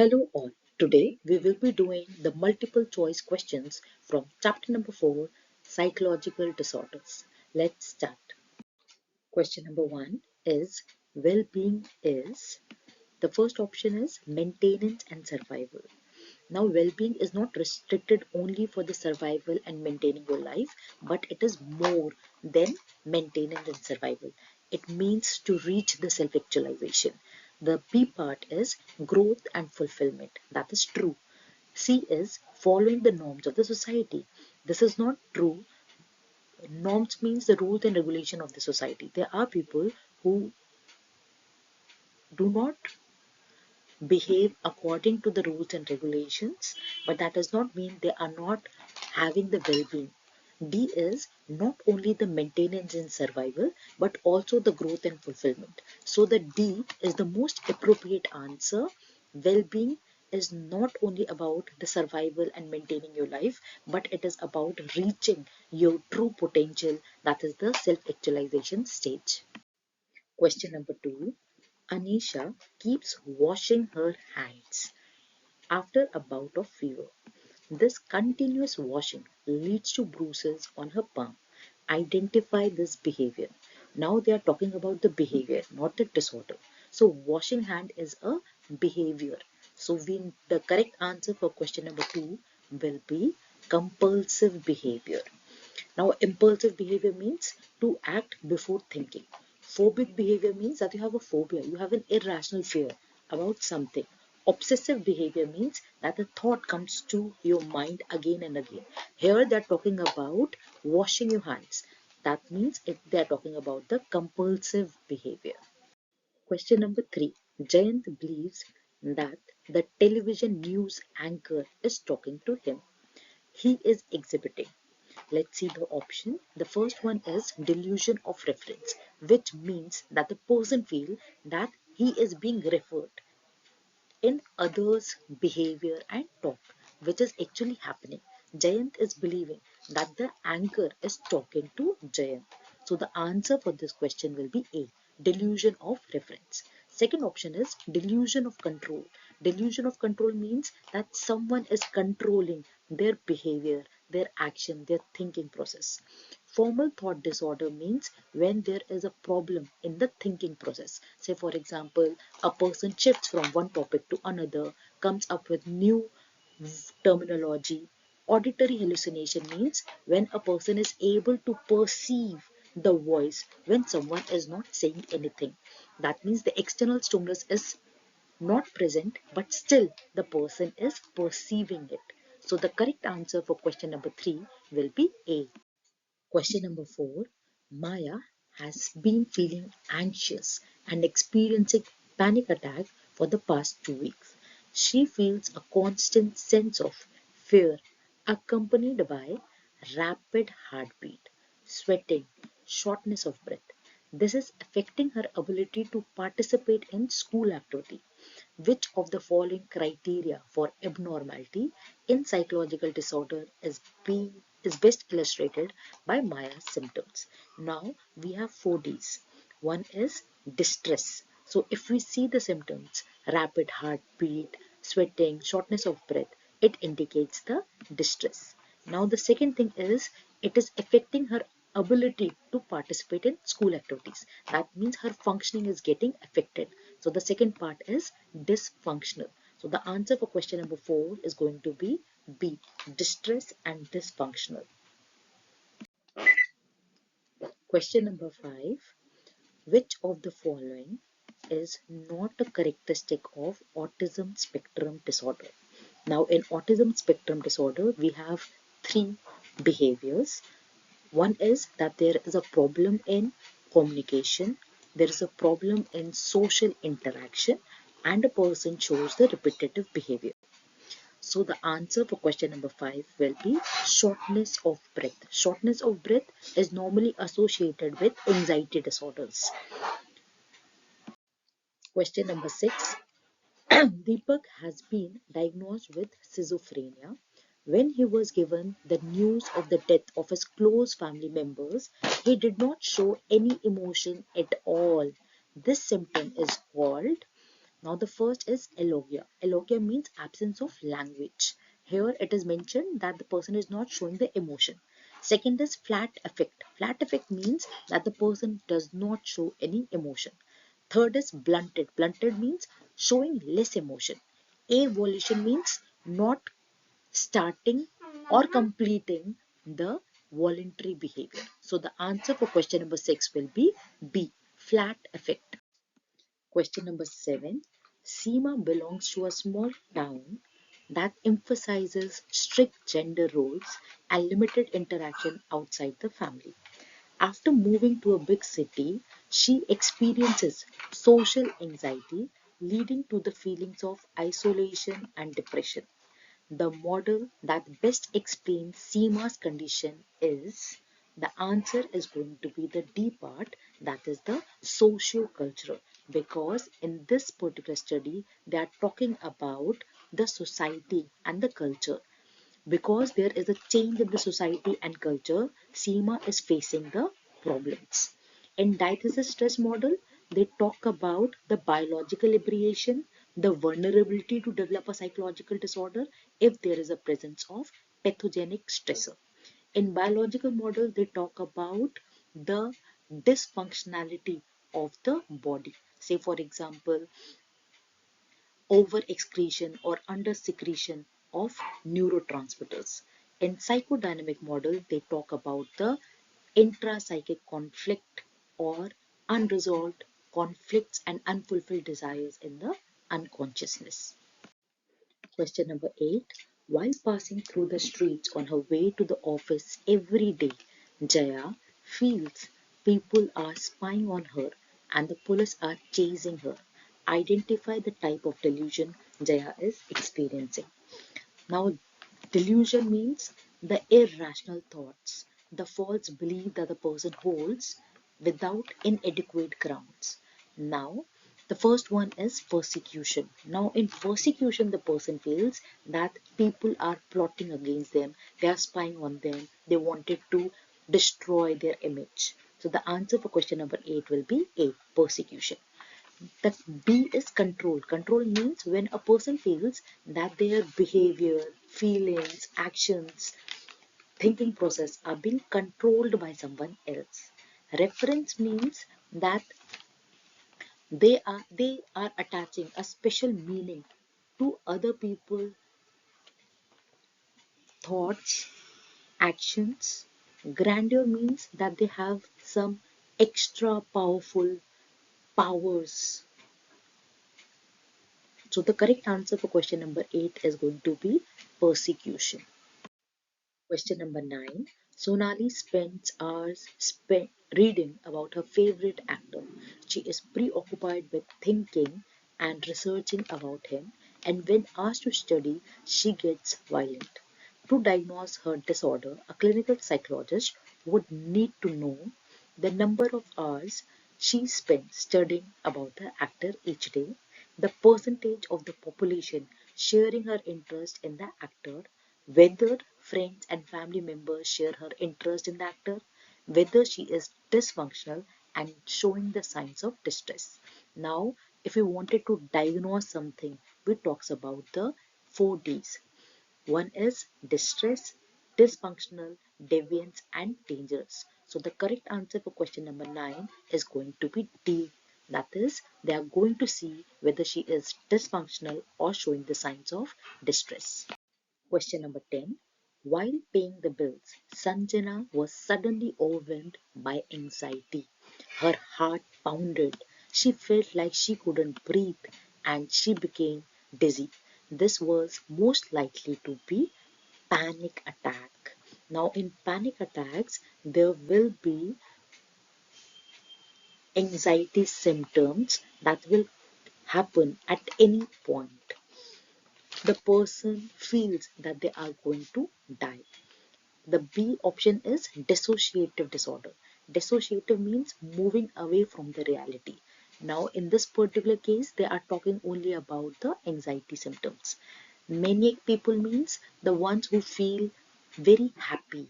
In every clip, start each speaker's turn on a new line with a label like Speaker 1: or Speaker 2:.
Speaker 1: Hello all. Today we will be doing the multiple choice questions from chapter number 4, psychological disorders. Let's start. Question number 1 is well-being is, the first option is maintenance and survival. Now well-being is not restricted only for the survival and maintaining your life, but it is more than maintenance and survival. It means to reach the self-actualization. The B part is growth and fulfillment. That is true. C is following the norms of the society. This is not true. Norms means the rules and regulation of the society. There are people who do not behave according to the rules and regulations, but that does not mean they are not having the well-being. D is not only the maintenance and survival, but also the growth and fulfillment. So the D is the most appropriate answer. Well-being is not only about the survival and maintaining your life, but it is about reaching your true potential, that is the self-actualization stage. Question number 2. Anisha keeps washing her hands after a bout of fever. This continuous washing leads to bruises on her palm. Identify this behavior. Now they are talking about the behavior, not the disorder. So washing hand is a behavior. So the correct answer for question number 2 will be compulsive behavior. Now, impulsive behavior means to act before thinking. Phobic behavior means that you have a phobia, you have an irrational fear about something. Obsessive behavior means that a thought comes to your mind again and again. Here they are talking about washing your hands. That means they are talking about the compulsive behavior. Question number 3. Jayant believes that the television news anchor is talking to him. He is exhibiting. Let's see the option. The first one is delusion of reference, which means that the person feels that he is being referred in others' behavior and talk, which is actually happening. Jayant is believing that the anchor is talking to Jayant. So the answer for this question will be A, delusion of reference. Second option is delusion of control. Delusion of control means that someone is controlling their behavior, their action, their thinking process. Formal thought disorder means when there is a problem in the thinking process. Say, for example, a person shifts from one topic to another, comes up with new terminology. Auditory hallucination means when a person is able to perceive the voice when someone is not saying anything. That means the external stimulus is not present, but still the person is perceiving it. So the correct answer for question number 3 will be A. Question number 4. Maya has been feeling anxious and experiencing panic attack for the past 2 weeks. She feels a constant sense of fear accompanied by rapid heartbeat, sweating, shortness of breath. This is affecting her ability to participate in school activity. Which of the following criteria for abnormality in psychological disorder is best illustrated by Maya's symptoms? Now we have 4Ds. One is distress. So if we see the symptoms, rapid heartbeat, sweating, shortness of breath, it indicates the distress. Now the second thing is it is affecting her ability to participate in school activities. That means her functioning is getting affected. So the second part is dysfunctional. So the answer for question number 4 is going to be B, distress and dysfunctional. Question number 5. Which of the following is not a characteristic of autism spectrum disorder? Now in autism spectrum disorder, we have 3 behaviors. One is that there is a problem in communication, there is a problem in social interaction, and a person shows the repetitive behavior. So the answer for question number 5 will be shortness of breath. Shortness of breath is normally associated with anxiety disorders. Question number 6. Deepak has been diagnosed with schizophrenia. When he was given the news of the death of his close family members, he did not show any emotion at all. This symptom is called Now the first is elogia. Elogia means absence of language. Here it is mentioned that the person is not showing the emotion. Second is flat affect. Flat affect means that the person does not show any emotion. Third is blunted. Blunted means showing less emotion. Avolition means not starting or completing the voluntary behavior. So the answer for question number 6 will be B, flat affect. Question number 7. Seema belongs to a small town that emphasizes strict gender roles and limited interaction outside the family. After moving to a big city, she experiences social anxiety, leading to the feelings of isolation and depression. The model that best explains Seema's condition is, the answer is going to be the D part, that is the socio-cultural, because in this particular study they are talking about the society and the culture. Because there is a change in the society and culture, Seema is facing the problems. In diathesis stress model, they talk about the biological liberation, the vulnerability to develop a psychological disorder if there is a presence of pathogenic stressor. In biological model, they talk about the dysfunctionality of the body. Say, for example, over excretion or under secretion of neurotransmitters. In psychodynamic model, they talk about the intrapsychic conflict or unresolved conflicts and unfulfilled desires in the unconsciousness. Question number 8. While passing through the streets on her way to the office every day, Jaya feels people are spying on her and the police are chasing her. Identify the type of delusion Jaya is experiencing. Now, delusion means the irrational thoughts, the false belief that the person holds without inadequate grounds. Now, the first one is persecution. Now, in persecution, the person feels that people are plotting against them, they are spying on them, they wanted to destroy their image. So, the answer for question number 8 will be A, persecution. The B is control. Control means when a person feels that their behavior, feelings, actions, thinking process are being controlled by someone else. Reference means that they are attaching a special meaning to other people thoughts, actions. Grandeur means that they have some extra powerful powers. So the correct answer for question number 8 is going to be persecution. Question number 9. Sonali spends hours reading about her favorite actor. She is preoccupied with thinking and researching about him, and when asked to study, she gets violent. To diagnose her disorder, a clinical psychologist would need to know the number of hours she spends studying about the actor each day, the percentage of the population sharing her interest in the actor, whether friends and family members share her interest in the actor, whether she is dysfunctional and showing the signs of distress. Now, if we wanted to diagnose something, we talks about the 4Ds. One is distress, dysfunctional, deviance, and dangerous. So the correct answer for question number 9 is going to be D. That is, they are going to see whether she is dysfunctional or showing the signs of distress. Question number 10. While paying the bills, Sanjana was suddenly overwhelmed by anxiety. Her heart pounded. She felt like she couldn't breathe and she became dizzy. This was most likely to be panic attack. Now in panic attacks, there will be anxiety symptoms that will happen at any point. The person feels that they are going to die. The B option is dissociative disorder. Dissociative means moving away from the reality. Now, in this particular case, they are talking only about the anxiety symptoms. Maniac people means the ones who feel very happy.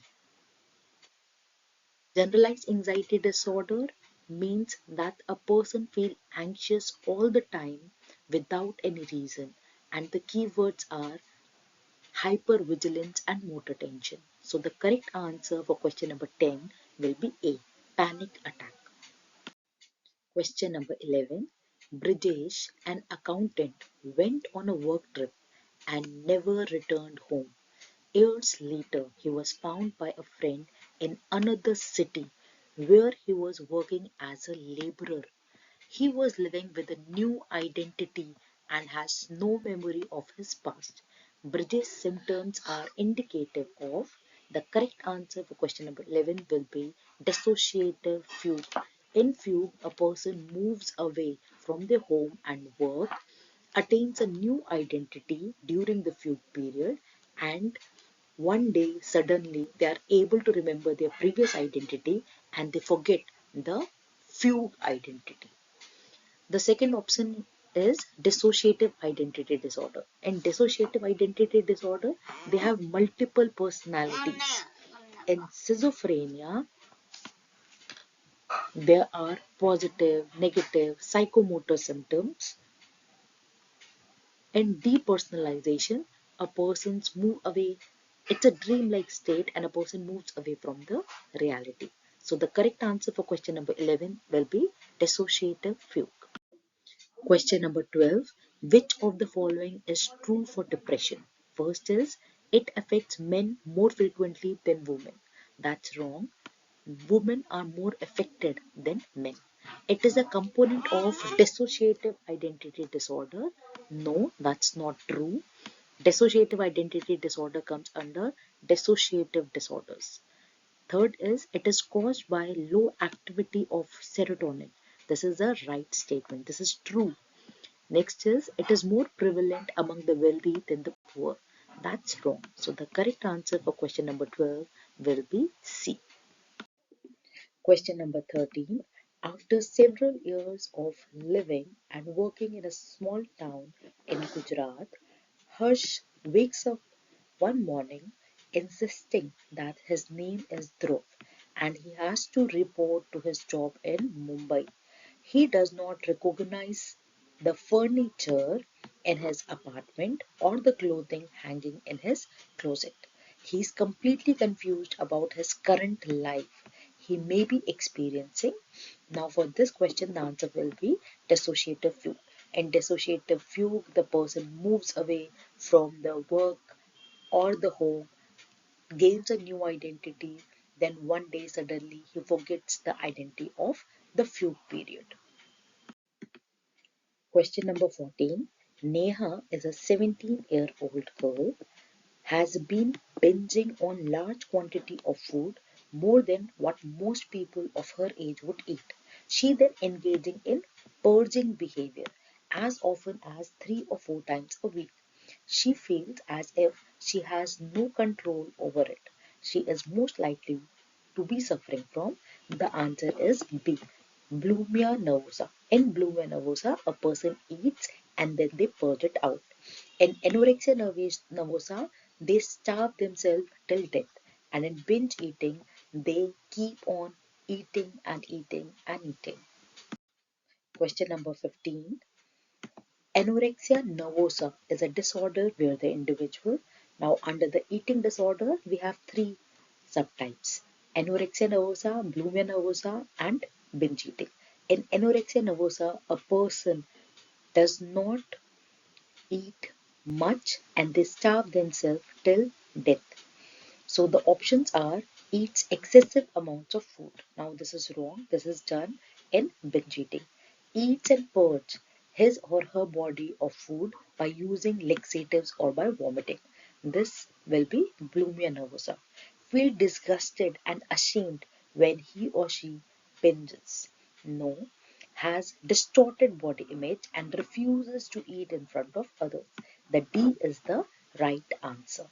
Speaker 1: Generalized anxiety disorder means that a person feels anxious all the time without any reason, and the keywords are hypervigilance and motor tension. So the correct answer for question number 10 will be A, panic attack. Question number 11. Brijesh, an accountant, went on a work trip and never returned home. Years later, he was found by a friend in another city where he was working as a laborer. He was living with a new identity and has no memory of his past. Bridges' symptoms are indicative of the correct answer for question number 11 will be dissociative fugue. In fugue, a person moves away from their home and work, attains a new identity during the fugue period, and one day suddenly they are able to remember their previous identity and they forget the fugue identity. The second option is dissociative identity disorder. In dissociative identity disorder, they have multiple personalities. In schizophrenia, there are positive, negative, psychomotor symptoms. In depersonalization, a person's move away. It's a dreamlike state and a person moves away from the reality. So the correct answer for question number 11 will be dissociative fugue. Question number 12. Which of the following is true for depression? First is, it affects men more frequently than women. That's wrong. Women are more affected than men. It is a component of dissociative identity disorder. No, that's not true. Dissociative identity disorder comes under dissociative disorders. Third is, it is caused by low activity of serotonin. This is a right statement. This is true. Next is, it is more prevalent among the wealthy than the poor. That's wrong. So the correct answer for question number 12 will be C. Question number 13. After several years of living and working in a small town in Gujarat, Harsh wakes up one morning insisting that his name is Dhruv and he has to report to his job in Mumbai. He does not recognize the furniture in his apartment or the clothing hanging in his closet. He is completely confused about his current life he may be experiencing. Now, for this question, the answer will be dissociative fugue. In dissociative fugue, the person moves away from the work or the home, gains a new identity, then one day suddenly he forgets the identity of the fugue period. Question number 14. Neha is a 17-year-old girl, has been binging on large quantity of food, more than what most people of her age would eat. She then engaging in purging behavior as often as 3 or 4 times a week. She feels as if she has no control over it. She is most likely to be suffering from. The answer is B, bulimia nervosa. In bulimia nervosa, a person eats and then they purge it out. In anorexia nervosa, they starve themselves till death. And in binge eating, they keep on eating and eating and eating. Question number 15. Anorexia nervosa is a disorder where the individual, now under the eating disorder, we have three subtypes: anorexia nervosa, bulimia nervosa, and binge eating. In anorexia nervosa, a person does not eat much and they starve themselves till death. So the options are eats excessive amounts of food. Now this is wrong. This is done in binge eating. Eats and purge his or her body of food by using laxatives or by vomiting. This will be bulimia nervosa. Feel disgusted and ashamed when he or she binges. No. Has distorted body image and refuses to eat in front of others. The D is the right answer.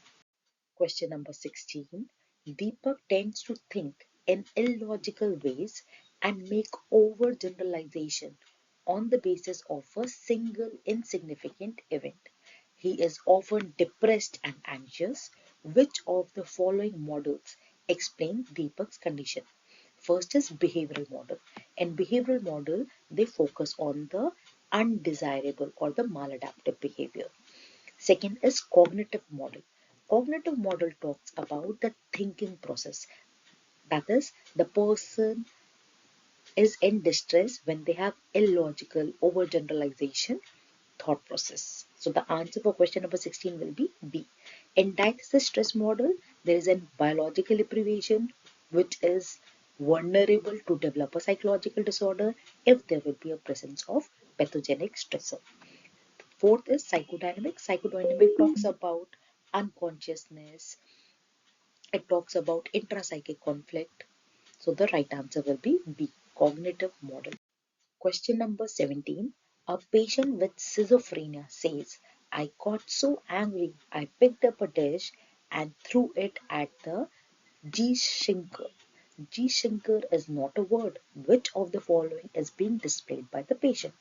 Speaker 1: Question number 16. Deepak tends to think in illogical ways and make overgeneralization on the basis of a single insignificant event. He is often depressed and anxious. Which of the following models explain Deepak's condition? First is behavioral model. In behavioral model, they focus on the undesirable or the maladaptive behavior. Second is cognitive model. Cognitive model talks about the thinking process. That is, the person is in distress when they have illogical overgeneralization thought process. So the answer for question number 16 will be B. In diagnosis stress model, there is a biological deprivation which is vulnerable to develop a psychological disorder if there will be a presence of pathogenic stressor. Fourth is psychodynamic. Psychodynamic talks about unconsciousness. It talks about intrapsychic conflict. So the right answer will be B, cognitive model. Question number 17. A patient with schizophrenia says, I got so angry, I picked up a dish and threw it at the G-shinker. G-shinker is not a word. Which of the following is being displayed by the patient?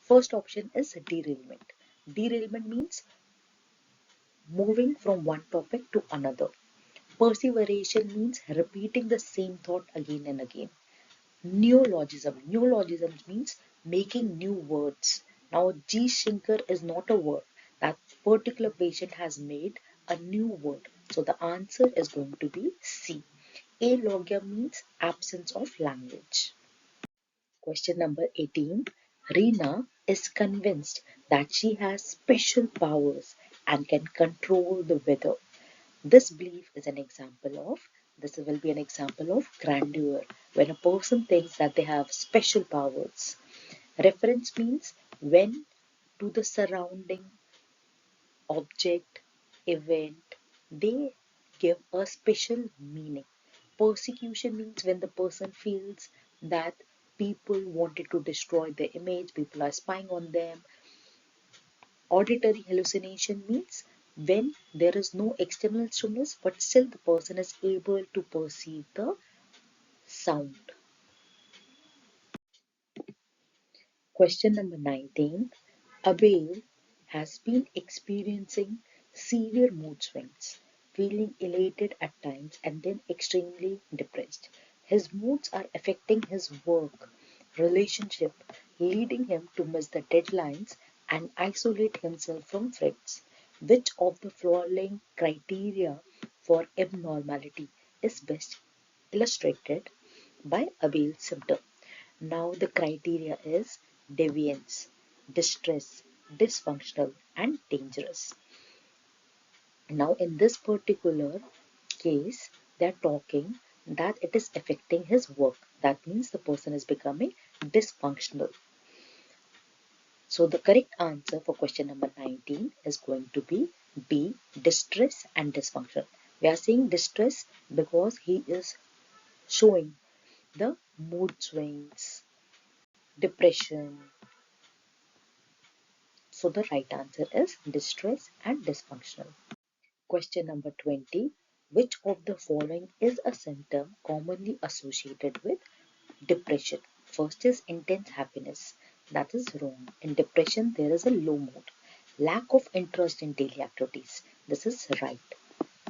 Speaker 1: First option is derailment. Derailment means moving from one topic to another. Perseveration means repeating the same thought again and again. Neologism. Neologism means making new words. Now, G-shinker is not a word. That particular patient has made a new word. So the answer is going to be C. Alogia means absence of language. Question number 18. Reena is convinced that she has special powers and can control the weather. This belief is an example of, this will be an example of grandeur, when a person thinks that they have special powers. Reference means when to the surrounding object, event, they give a special meaning. Persecution means when the person feels that people wanted to destroy their image, people are spying on them. Auditory hallucination means when there is no external stimulus but still the person is able to perceive the sound. Question number 19. Abel has been experiencing severe mood swings, feeling elated at times and then extremely depressed. His moods are affecting his work, relationship, leading him to miss the deadlines and isolate himself from friends. Which of the following criteria for abnormality is best illustrated by Abel's symptom? Now the criteria is deviance, distress, dysfunctional and dangerous. Now in this particular case, they are talking that it is affecting his work. That means the person is becoming dysfunctional. So the correct answer for question number 19 is going to be B, distress and dysfunction. We are saying distress because he is showing the mood swings, depression. So the right answer is distress and dysfunctional. Question number 20. Which of the following is a symptom commonly associated with depression? First is intense happiness. That is wrong. In depression, there is a low mood. Lack of interest in daily activities. This is right.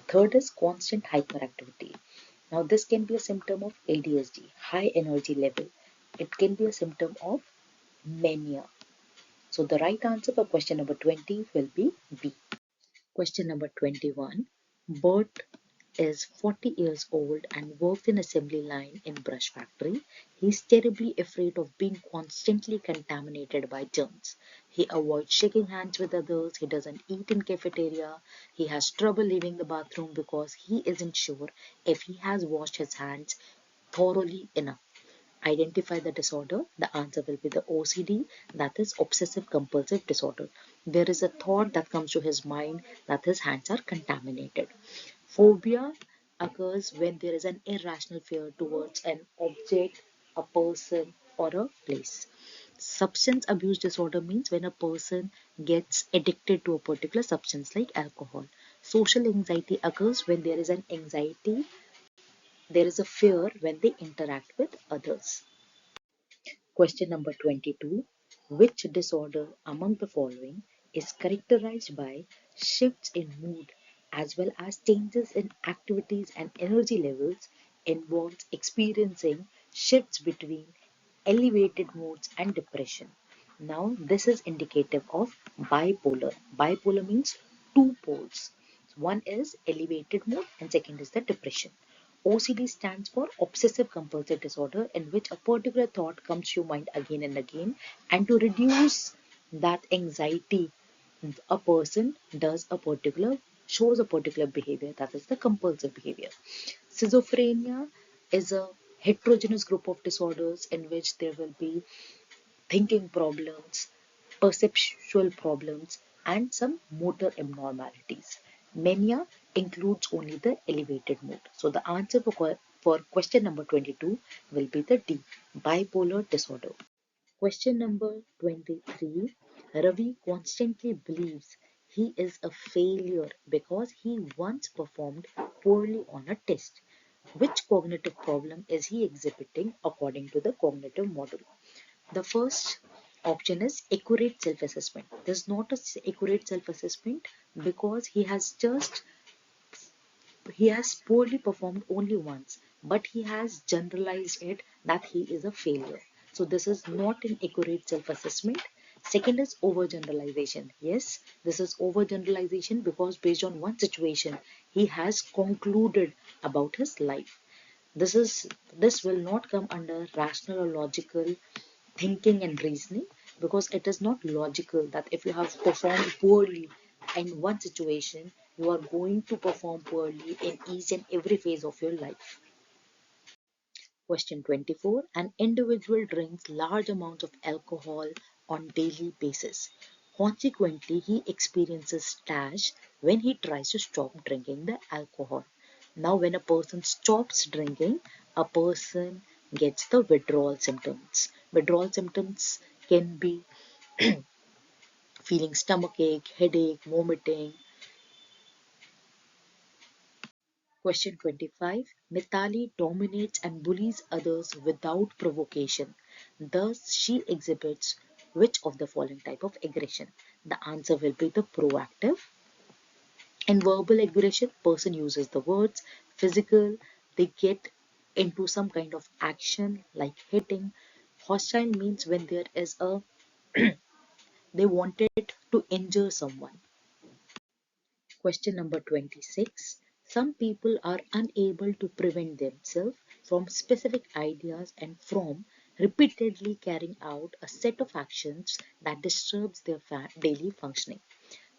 Speaker 1: Third is constant hyperactivity. Now, this can be a symptom of ADHD, high energy level. It can be a symptom of mania. So, the right answer for question number 20 will be B. Question number 21. Bert is 40 years old and works in assembly line in brush factory. He is terribly afraid of being constantly contaminated by germs. He avoids shaking hands with others. He doesn't eat in cafeteria. He has trouble leaving the bathroom because he isn't sure if he has washed his hands thoroughly enough. Identify the disorder. The answer will be the OCD, that is obsessive compulsive disorder. There is a thought that comes to his mind that his hands are contaminated. Phobia occurs when there is an irrational fear towards an object, a person, or a place. Substance abuse disorder means when a person gets addicted to a particular substance like alcohol. Social anxiety occurs when there is an anxiety, there is a fear when they interact with others. Question number 22. Which disorder among the following is characterized by shifts in mood as well as changes in activities and energy levels, involves experiencing shifts between elevated moods and depression? Now, this is indicative of bipolar. Bipolar means two poles. One is elevated mood and second is the depression. OCD stands for obsessive compulsive disorder, in which a particular thought comes to your mind again and again, and to reduce that anxiety, a person shows a particular behavior, that is the compulsive behavior. Schizophrenia is a heterogeneous group of disorders in which there will be thinking problems, perceptual problems, and some motor abnormalities. Mania includes only the elevated mood. So the answer for question number 22 will be the D, bipolar disorder. Question number 23. Ravi constantly believes he is a failure because he once performed poorly on a test. Which cognitive problem is he exhibiting according to the cognitive model? The first option is accurate self-assessment. There's not a accurate self-assessment because he has poorly performed only once, but he has generalized it that he is a failure. So this is not an accurate self-assessment. Second is overgeneralization. Yes, this is overgeneralization because based on one situation, he has concluded about his life. This will not come under rational or logical thinking and reasoning, because it is not logical that if you have performed poorly in one situation, you are going to perform poorly in each and every phase of your life. Question 24. An individual drinks large amounts of alcohol on daily basis. Consequently, he experiences stash when he tries to stop drinking the alcohol. Now, when a person stops drinking, a person gets the withdrawal symptoms. Withdrawal symptoms can be feeling stomachache, headache, vomiting. Question 25. Mithali dominates and bullies others without provocation. Thus, she exhibits which of the following type of aggression? The answer will be the proactive. In verbal aggression, person uses the words. Physical, they get into some kind of action like hitting. Hostile means when there is a they wanted to injure someone. Question number 26. Some people are unable to prevent themselves from specific ideas and from repeatedly carrying out a set of actions that disturbs their daily functioning.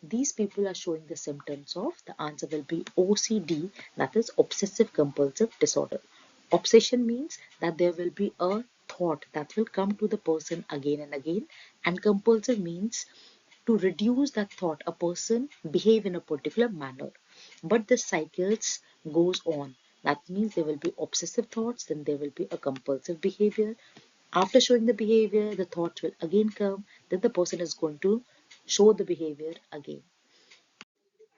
Speaker 1: These people are showing the symptoms of, the answer will be OCD, that is obsessive compulsive disorder. Obsession means that there will be a thought that will come to the person again and again, and compulsive means to reduce that thought a person behave in a particular manner, but the cycles goes on. That means there will be obsessive thoughts, then there will be a compulsive behavior. After showing the behavior, the thoughts will again come, then the person is going to show the behavior again.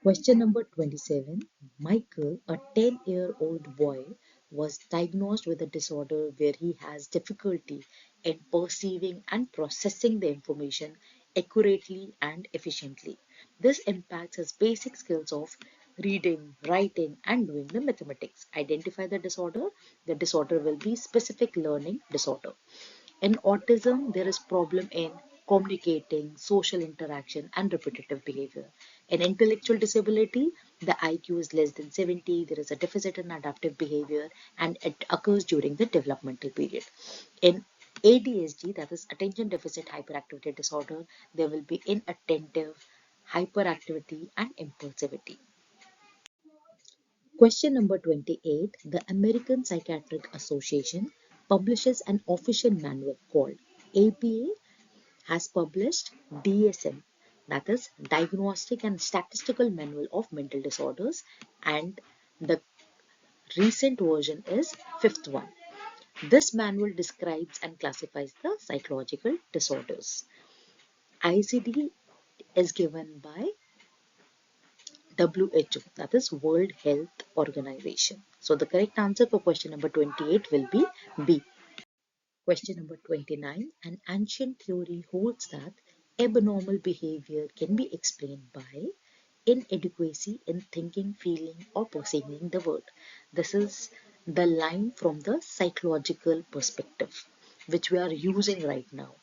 Speaker 1: Question number 27. Michael, a 10-year-old boy, was diagnosed with a disorder where he has difficulty in perceiving and processing the information accurately and efficiently. This impacts his basic skills of reading, writing, and doing the mathematics. Identify the disorder. The disorder will be specific learning disorder. In autism, there is problem in communicating, social interaction, and repetitive behavior. In intellectual disability, the IQ is less than 70, there is a deficit in adaptive behavior, and it occurs during the developmental period. In ADHD, that is attention deficit hyperactivity disorder, there will be inattentive, hyperactivity, and impulsivity. Question number 28. The American Psychiatric Association publishes an official manual called APA has published DSM, that is Diagnostic and Statistical Manual of Mental Disorders, and the recent version is fifth one. This manual describes and classifies the psychological disorders. ICD is given by WHO, that is World Health Organization. So the correct answer for question number 28 will be B. Question number 29. An ancient theory holds that abnormal behavior can be explained by inadequacy in thinking, feeling, or perceiving the world. This is the line from the psychological perspective, which we are using right now.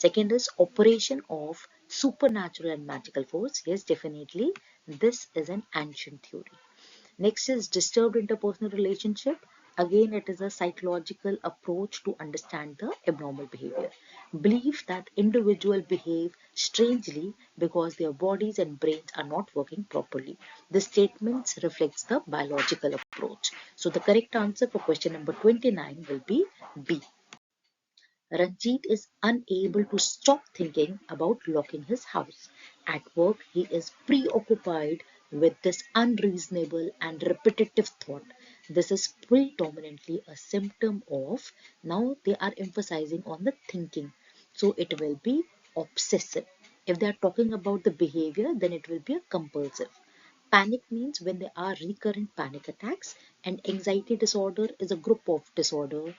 Speaker 1: Second is operation of supernatural and magical force. Yes, definitely. This is an ancient theory. Next is disturbed interpersonal relationship. Again, it is a psychological approach to understand the abnormal behavior. Belief that individuals behave strangely because their bodies and brains are not working properly. This statement reflects the biological approach. So the correct answer for question number 29 will be B. Ranjit is unable to stop thinking about locking his house. At work, he is preoccupied with this unreasonable and repetitive thought. This is predominantly a symptom of, now they are emphasizing on the thinking. So it will be obsessive. If they are talking about the behavior, then it will be a compulsive. Panic means when there are recurrent panic attacks, and anxiety disorder is a group of disorder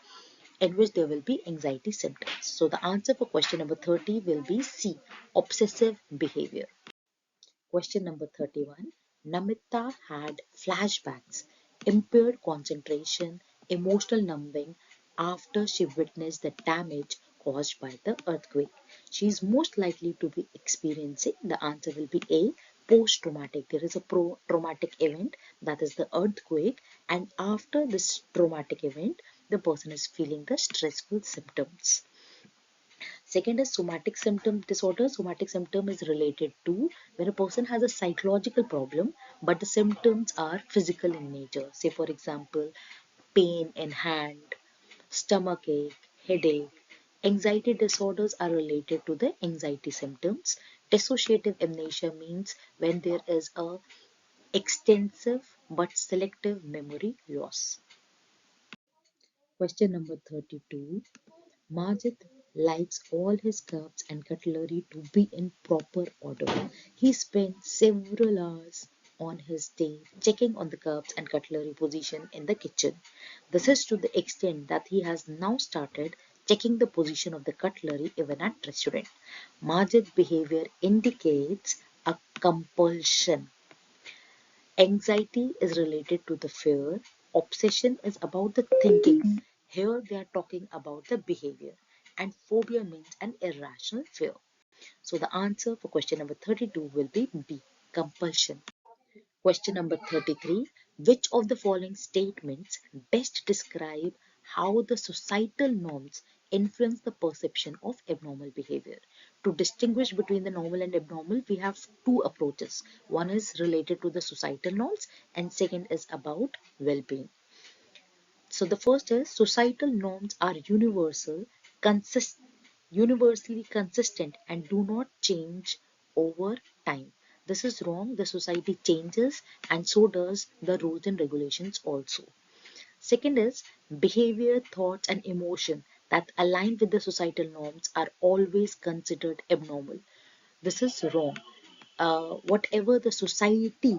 Speaker 1: in which there will be anxiety symptoms. So the answer for question number 30 will be C, obsessive behavior. Question number 31. Namita had flashbacks, impaired concentration, emotional numbing after she witnessed the damage caused by the earthquake. She is most likely to be experiencing, the answer will be A, post-traumatic. There is a traumatic event, that is the earthquake, and after this traumatic event, the person is feeling the stressful symptoms. Second is somatic symptom disorder. Somatic symptom is related to when a person has a psychological problem, but the symptoms are physical in nature. Say, for example, pain in hand, stomach ache, headache. Anxiety disorders are related to the anxiety symptoms. Dissociative amnesia means when there is a extensive but selective memory loss. Question number 32. Majid likes all his cups and cutlery to be in proper order. He spent several hours on his day checking on the cups and cutlery position in the kitchen. This is to the extent that he has now started checking the position of the cutlery even at restaurant. Majid's behavior indicates a compulsion. Anxiety is related to the fear. Obsession is about the thinking. Here they are talking about the behavior. And phobia means an irrational fear. So the answer for question number 32 will be B, compulsion. Question number 33. Which of the following statements best describe how the societal norms influence the perception of abnormal behavior? To distinguish between the normal and abnormal, we have two approaches. One is related to the societal norms, and second is about well-being. So the first is societal norms are universally consistent and do not change over time. This is wrong. The society changes and so does the rules and regulations also. Second is behavior, thoughts, and emotion that align with the societal norms are always considered abnormal. This is wrong. Whatever the society,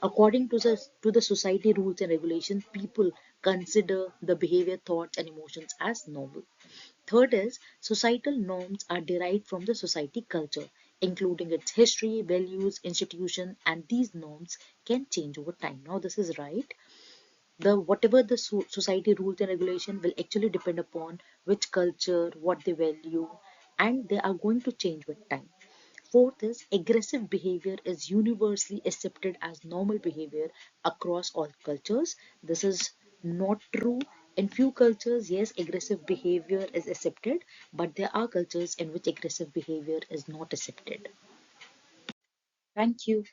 Speaker 1: according to the society rules and regulations, people consider the behavior, thoughts, and emotions as normal. Third is societal norms are derived from the society culture, including its history, values, institution, and these norms can change over time. Now this is right. The whatever the society rules and regulation will actually depend upon which culture, what they value, and they are going to change with time. Fourth is aggressive behavior is universally accepted as normal behavior across all cultures. This is not true. In few cultures, yes, aggressive behavior is accepted, but there are cultures in which aggressive behavior is not accepted. Thank you.